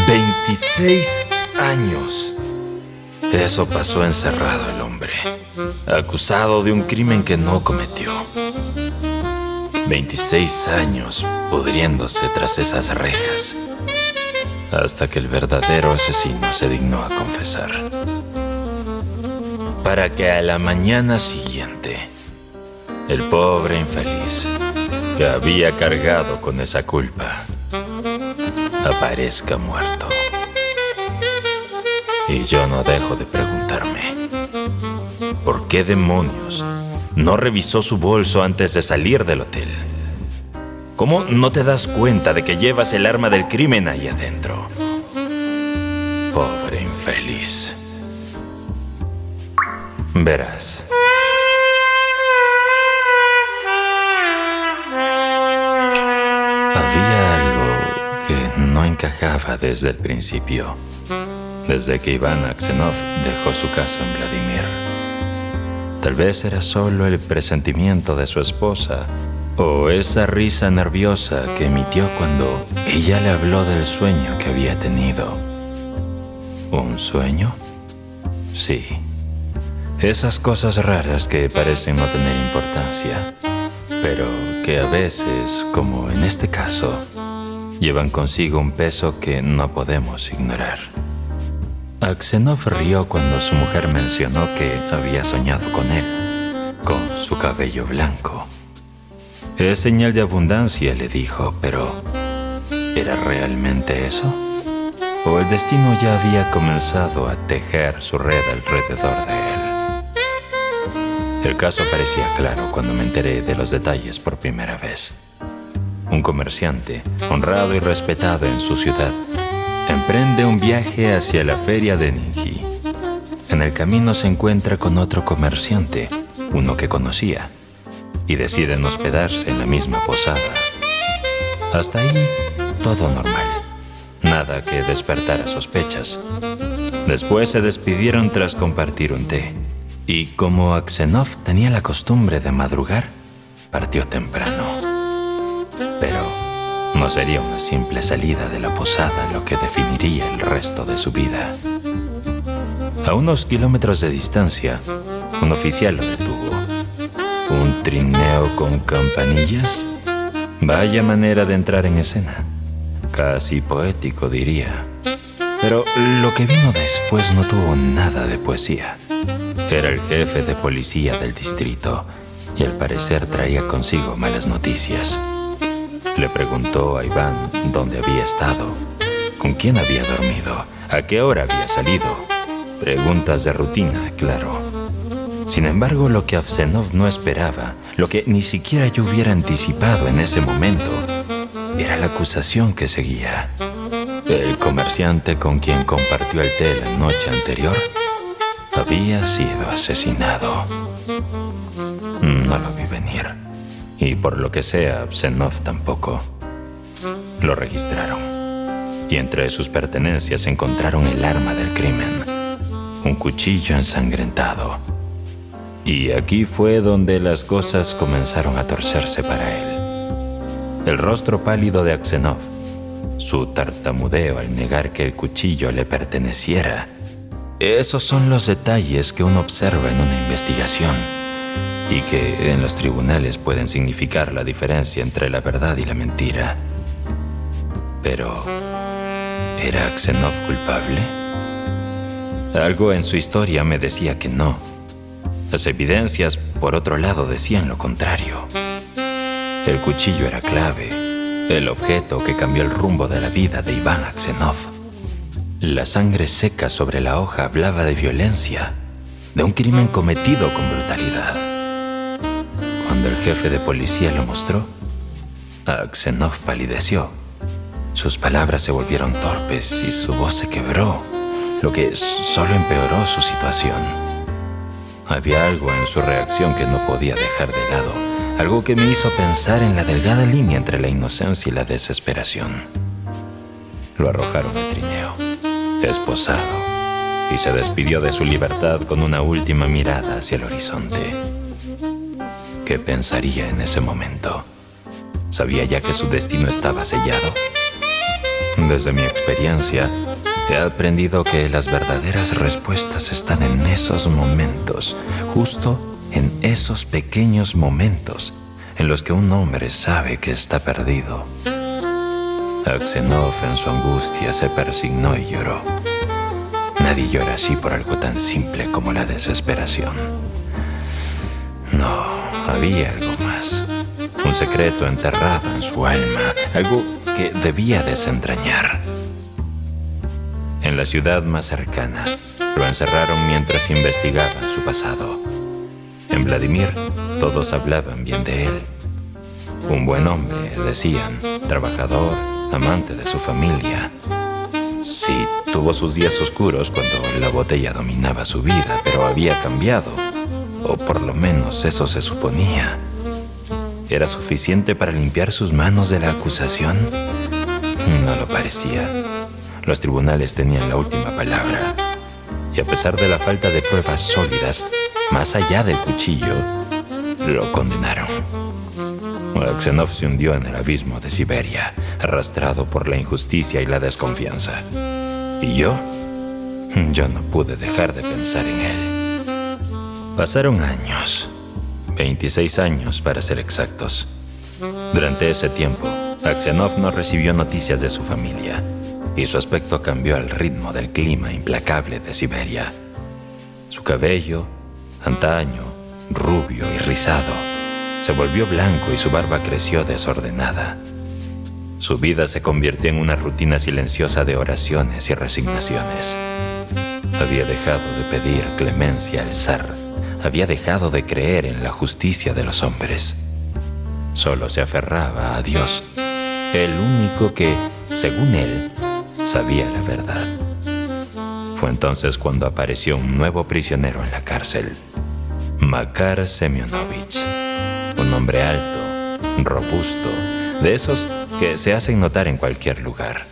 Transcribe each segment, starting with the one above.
26 años. Eso pasó encerrado el hombre, acusado de un crimen que no cometió. 26 años pudriéndose tras esas rejas, hasta que el verdadero asesino se dignó a confesar. Para que a la mañana siguiente, el pobre infeliz que había cargado con esa culpa aparezca muerto. Y yo no dejo de preguntarme, ¿por qué demonios no revisó su bolso antes de salir del hotel? ¿Cómo no te das cuenta de que llevas el arma del crimen ahí adentro? Pobre infeliz. Verás. Había algo que no encajaba desde el principio. Desde que Iván Aksenov dejó su casa en Vladimir. Tal vez era solo el presentimiento de su esposa o esa risa nerviosa que emitió cuando ella le habló del sueño que había tenido. ¿Un sueño? Sí. Esas cosas raras que parecen no tener importancia, pero que a veces, como en este caso, llevan consigo un peso que no podemos ignorar. Aksenov rió cuando su mujer mencionó que había soñado con él, con su cabello blanco. Es señal de abundancia, le dijo, pero ¿era realmente eso? ¿O el destino ya había comenzado a tejer su red alrededor de él? El caso parecía claro cuando me enteré de los detalles por primera vez. Un comerciante, honrado y respetado en su ciudad, emprende un viaje hacia la feria de Ningí. En el camino se encuentra con otro comerciante, uno que conocía, y deciden hospedarse en la misma posada. Hasta ahí, todo normal. Nada que despertara sospechas. Después se despidieron tras compartir un té. Y como Aksenov tenía la costumbre de madrugar, partió temprano. Pero no sería una simple salida de la posada lo que definiría el resto de su vida. A unos kilómetros de distancia, un oficial lo detuvo. ¿Un trineo con campanillas? Vaya manera de entrar en escena. Casi poético, diría. Pero lo que vino después no tuvo nada de poesía. Era el jefe de policía del distrito y al parecer traía consigo malas noticias. Le preguntó a Iván dónde había estado, con quién había dormido, a qué hora había salido. Preguntas de rutina, claro. Sin embargo, lo que Aksenov no esperaba, lo que ni siquiera yo hubiera anticipado en ese momento, era la acusación que seguía. El comerciante con quien compartió el té la noche anterior había sido asesinado. No lo vi venir. Y por lo que sea, Aksenov tampoco. Lo registraron. Y entre sus pertenencias encontraron el arma del crimen. Un cuchillo ensangrentado. Y aquí fue donde las cosas comenzaron a torcerse para él. El rostro pálido de Aksenov, su tartamudeo al negar que el cuchillo le perteneciera. Esos son los detalles que uno observa en una investigación y que en los tribunales pueden significar la diferencia entre la verdad y la mentira. Pero, ¿era Aksenov culpable? Algo en su historia me decía que no. Las evidencias, por otro lado, decían lo contrario. El cuchillo era clave, el objeto que cambió el rumbo de la vida de Iván Aksenov. La sangre seca sobre la hoja hablaba de violencia, de un crimen cometido con brutalidad. Cuando el jefe de policía lo mostró, Aksenov palideció. Sus palabras se volvieron torpes y su voz se quebró, lo que solo empeoró su situación. Había algo en su reacción que no podía dejar de lado, algo que me hizo pensar en la delgada línea entre la inocencia y la desesperación. Lo arrojaron al trineo, esposado, y se despidió de su libertad con una última mirada hacia el horizonte. ¿Qué pensaría en ese momento? ¿Sabía ya que su destino estaba sellado? Desde mi experiencia, he aprendido que las verdaderas respuestas están en esos momentos, justo en esos pequeños momentos en los que un hombre sabe que está perdido. Aksenov en su angustia se persignó y lloró. Nadie llora así por algo tan simple como la desesperación. No, había algo más. Un secreto enterrado en su alma, algo que debía desentrañar. En la ciudad más cercana, lo encerraron mientras investigaban su pasado. En Vladimir, todos hablaban bien de él. Un buen hombre, decían, trabajador, amante de su familia. Sí, tuvo sus días oscuros cuando la botella dominaba su vida, pero había cambiado, o por lo menos eso se suponía. ¿Era suficiente para limpiar sus manos de la acusación? No lo parecía. Los tribunales tenían la última palabra, y a pesar de la falta de pruebas sólidas, más allá del cuchillo, lo condenaron. Aksenov se hundió en el abismo de Siberia, arrastrado por la injusticia y la desconfianza. Y yo no pude dejar de pensar en él. Pasaron años, 26 años para ser exactos. Durante ese tiempo, Aksenov no recibió noticias de su familia, y su aspecto cambió al ritmo del clima implacable de Siberia. Su cabello, antaño rubio y rizado, se volvió blanco y su barba creció desordenada. Su vida se convirtió en una rutina silenciosa de oraciones y resignaciones. Había dejado de pedir clemencia al zar. Había dejado de creer en la justicia de los hombres. Solo se aferraba a Dios, el único que, según él, sabía la verdad. Fue entonces cuando apareció un nuevo prisionero en la cárcel, Makar Semyonovich. Un hombre alto, robusto, de esos que se hacen notar en cualquier lugar.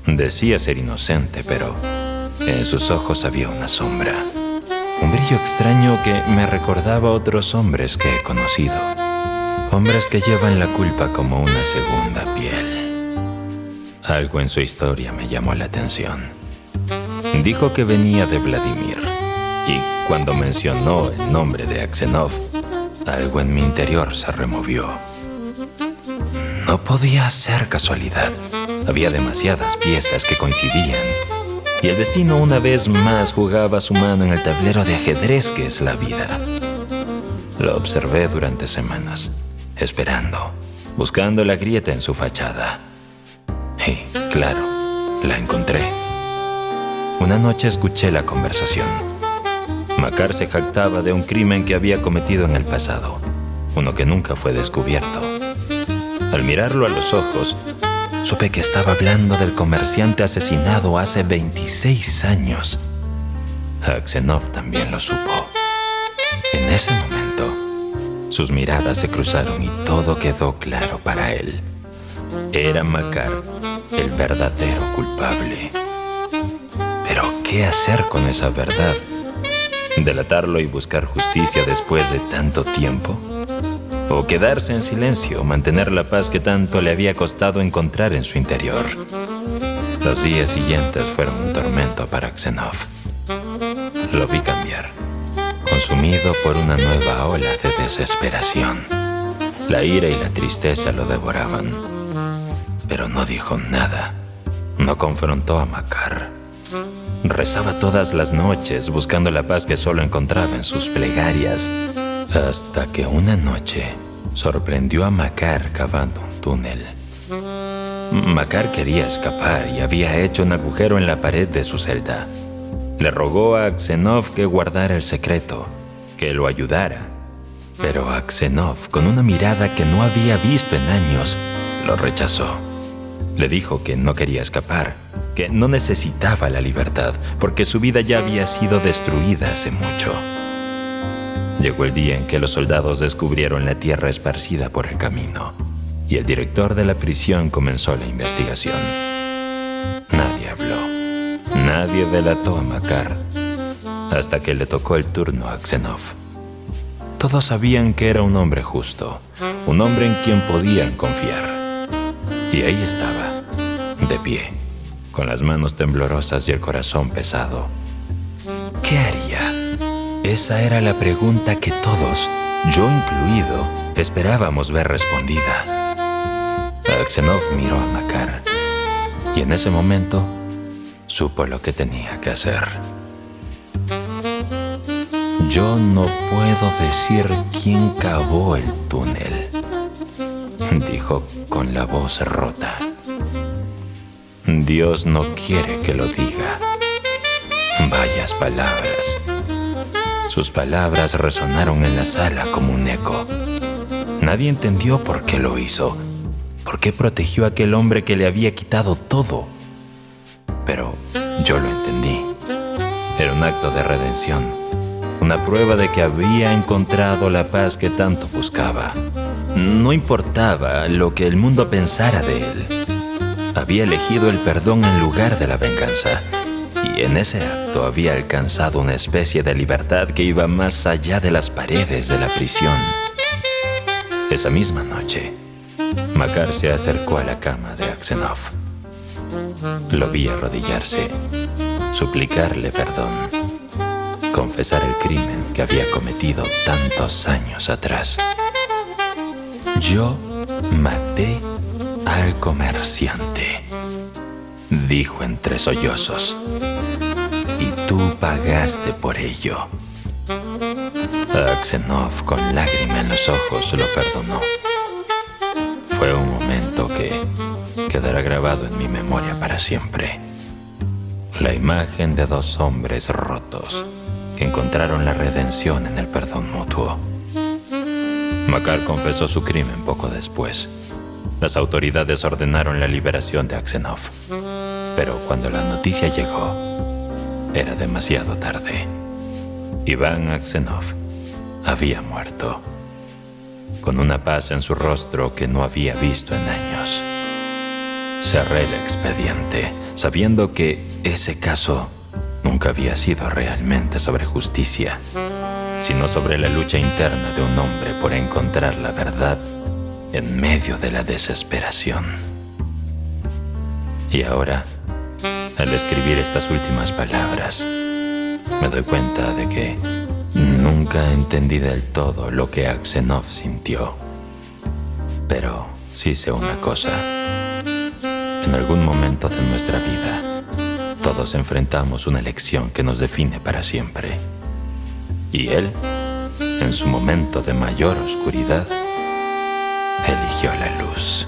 Decía ser inocente, pero en sus ojos había una sombra, un brillo extraño que me recordaba a otros hombres que he conocido. Hombres que llevan la culpa como una segunda piel. Algo en su historia me llamó la atención. Dijo que venía de Vladimir, y cuando mencionó el nombre de Aksenov, algo en mi interior se removió. No podía ser casualidad. Había demasiadas piezas que coincidían, y el destino una vez más jugaba su mano en el tablero de ajedrez que es la vida. Lo observé durante semanas, esperando, buscando la grieta en su fachada. Y, claro, la encontré. Una noche escuché la conversación. Makar se jactaba de un crimen que había cometido en el pasado, uno que nunca fue descubierto. Al mirarlo a los ojos, supe que estaba hablando del comerciante asesinado hace 26 años. Aksenov también lo supo. En ese momento, sus miradas se cruzaron y todo quedó claro para él. Era Makar el verdadero culpable. Pero, ¿qué hacer con esa verdad? ¿Delatarlo y buscar justicia después de tanto tiempo? ¿O quedarse en silencio, mantener la paz que tanto le había costado encontrar en su interior? Los días siguientes fueron un tormento para Aksenov. Lo vi cambiar, consumido por una nueva ola de desesperación. La ira y la tristeza lo devoraban. Pero no dijo nada. No confrontó a Makar. Rezaba todas las noches buscando la paz que solo encontraba en sus plegarias, hasta que una noche sorprendió a Makar cavando un túnel. Makar quería escapar y había hecho un agujero en la pared de su celda. Le rogó a Aksenov que guardara el secreto, que lo ayudara. Pero Aksenov, con una mirada que no había visto en años, lo rechazó. Le dijo que no quería escapar, que no necesitaba la libertad, porque su vida ya había sido destruida hace mucho. Llegó el día en que los soldados descubrieron la tierra esparcida por el camino, y el director de la prisión comenzó la investigación. Nadie habló, nadie delató a Makar, hasta que le tocó el turno a Aksenov. Todos sabían que era un hombre justo, un hombre en quien podían confiar. Y ahí estaba, de pie, con las manos temblorosas y el corazón pesado. ¿Qué haría? Esa era la pregunta que todos, yo incluido, esperábamos ver respondida. Aksenov miró a Makar y en ese momento supo lo que tenía que hacer. Yo no puedo decir quién cavó el túnel, dijo con la voz rota. Dios no quiere que lo diga. Vayas palabras. Sus palabras resonaron en la sala como un eco. Nadie entendió por qué lo hizo, por qué protegió a aquel hombre que le había quitado todo. Pero yo lo entendí. Era un acto de redención, una prueba de que había encontrado la paz que tanto buscaba. No importaba lo que el mundo pensara de él. Había elegido el perdón en lugar de la venganza. Y en ese acto había alcanzado una especie de libertad que iba más allá de las paredes de la prisión. Esa misma noche, Makar se acercó a la cama de Aksenov. Lo vi arrodillarse, suplicarle perdón, confesar el crimen que había cometido tantos años atrás. Yo maté al comerciante, dijo entre sollozos, y tú pagaste por ello. Aksenov, con lágrima en los ojos, lo perdonó. Fue un momento que quedará grabado en mi memoria para siempre. La imagen de dos hombres rotos que encontraron la redención en el perdón mutuo. Makar confesó su crimen poco después. Las autoridades ordenaron la liberación de Aksenov. Pero cuando la noticia llegó, era demasiado tarde. Iván Aksenov había muerto, con una paz en su rostro que no había visto en años. Cerré el expediente, sabiendo que ese caso nunca había sido realmente sobre justicia, sino sobre la lucha interna de un hombre por encontrar la verdad en medio de la desesperación. Y ahora, al escribir estas últimas palabras, me doy cuenta de que nunca entendí del todo lo que Aksenov sintió. Pero sí sé una cosa. En algún momento de nuestra vida, todos enfrentamos una lección que nos define para siempre. Y él, en su momento de mayor oscuridad, eligió la luz.